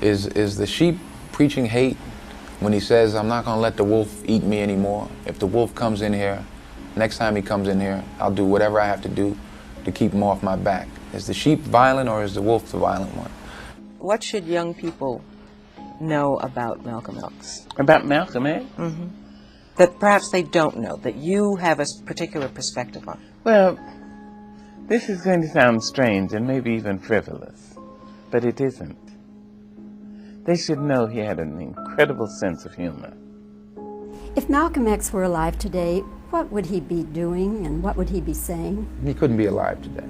Is the sheep preaching hate when he says, I'm not going to let the wolf eat me anymore? If the wolf comes in here, next time he comes in here, I'll do whatever I have to do to keep him off my back. Is the sheep violent or is the wolf the violent one? What should young people know about Malcolm X? About Malcolm X? Mm-hmm. That perhaps they don't know, that you have a particular perspective on. Well, this is going to sound strange and maybe even frivolous, but it isn't. They should know he had an incredible sense of humor. If Malcolm X were alive today, what would he be doing and what would he be saying? He couldn't be alive today.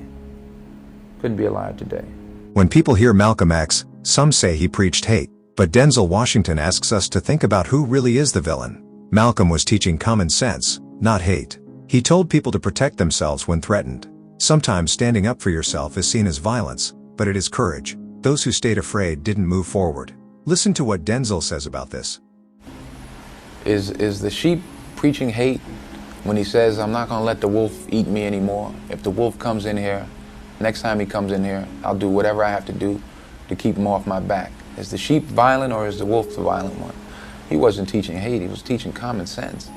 Couldn't be alive today. When people hear Malcolm X, some say he preached hate, but Denzel Washington asks us to think about who really is the villain. Malcolm was teaching common sense, not hate. He told people to protect themselves when threatened. Sometimes standing up for yourself is seen as violence, but it is courage. Those who stayed afraid didn't move forward. Listen to what Denzel says about this. Is the sheep preaching hate when he says, I'm not going to let the wolf eat me anymore? If the wolf comes in here, next time he comes in here, I'll do whatever I have to do to keep him off my back. Is the sheep violent or is the wolf the violent one? He wasn't teaching hate, he was teaching common sense.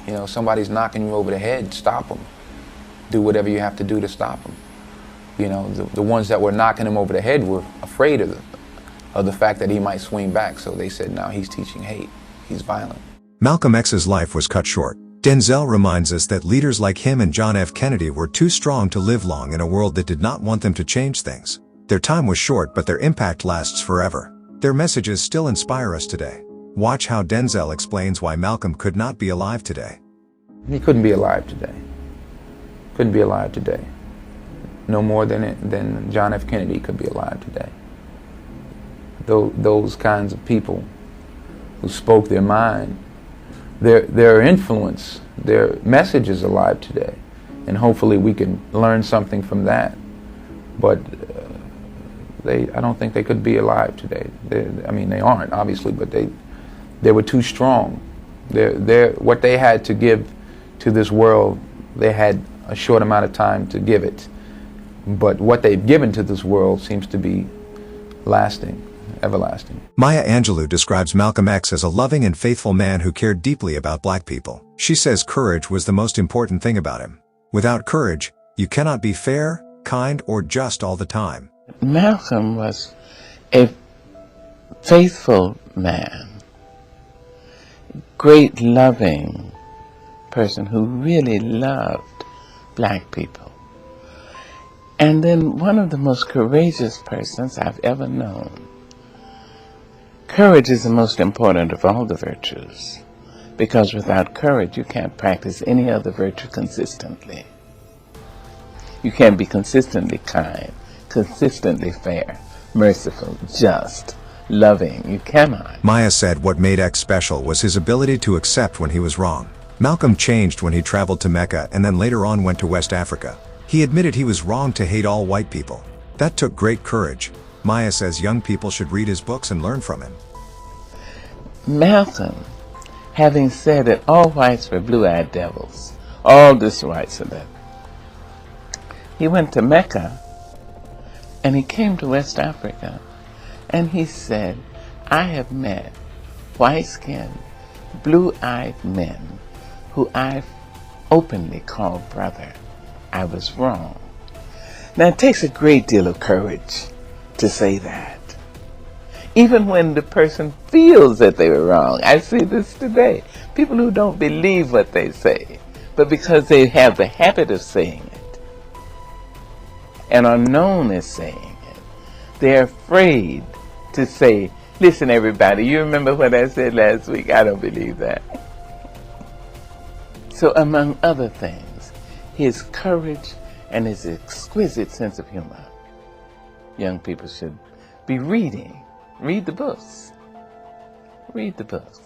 You know, somebody's knocking you over the head, stop them. Do whatever you have to do to stop them. You know, the ones that were knocking him over the head were afraid of the fact that he might swing back, so they said, no, he's teaching hate, he's violent. Malcolm X's life was cut short. Denzel reminds us that leaders like him and John F. Kennedy were too strong to live long in a world that did not want them to change things. Their time was short, but their impact lasts forever. Their messages still inspire us today. Watch how Denzel explains why Malcolm could not be alive today. He couldn't be alive today. Couldn't be alive today. No more than John F. Kennedy could be alive today. Those kinds of people who spoke their mind, their influence, their message is alive today. And hopefully we can learn something from that. But I don't think they could be alive today. I mean, they aren't, obviously, but they were too strong. What they had to give to this world, they had a short amount of time to give it. But what they've given to this world seems to be lasting, everlasting. Maya Angelou describes Malcolm X as a loving and faithful man who cared deeply about black people. She says courage was the most important thing about him. Without courage, you cannot be fair, kind, or just all the time. Malcolm was a faithful man, great loving person who really loved black people. And then one of the most courageous persons I've ever known. Courage is the most important of all the virtues, because without courage you can't practice any other virtue consistently. You can't be consistently kind, consistently fair, merciful, just, loving. You cannot. Maya said what made X special was his ability to accept when he was wrong. Malcolm changed when he traveled to Mecca and then later on went to West Africa. He admitted he was wrong to hate all white people. That took great courage. Maya says young people should read his books and learn from him. Malcolm, having said that all whites were blue-eyed devils, all this whites are that, he went to Mecca and he came to West Africa and he said, I have met white-skinned, blue-eyed men who I openly called brother. I was wrong. Now it takes a great deal of courage to say that. Even when the person feels that they were wrong. I see this today. People who don't believe what they say, but because they have the habit of saying it and are known as saying it, they're afraid to say, listen everybody, you remember what I said last week? I don't believe that. So among other things, his courage and his exquisite sense of humor. Young people should be reading. Read the books. Read the books.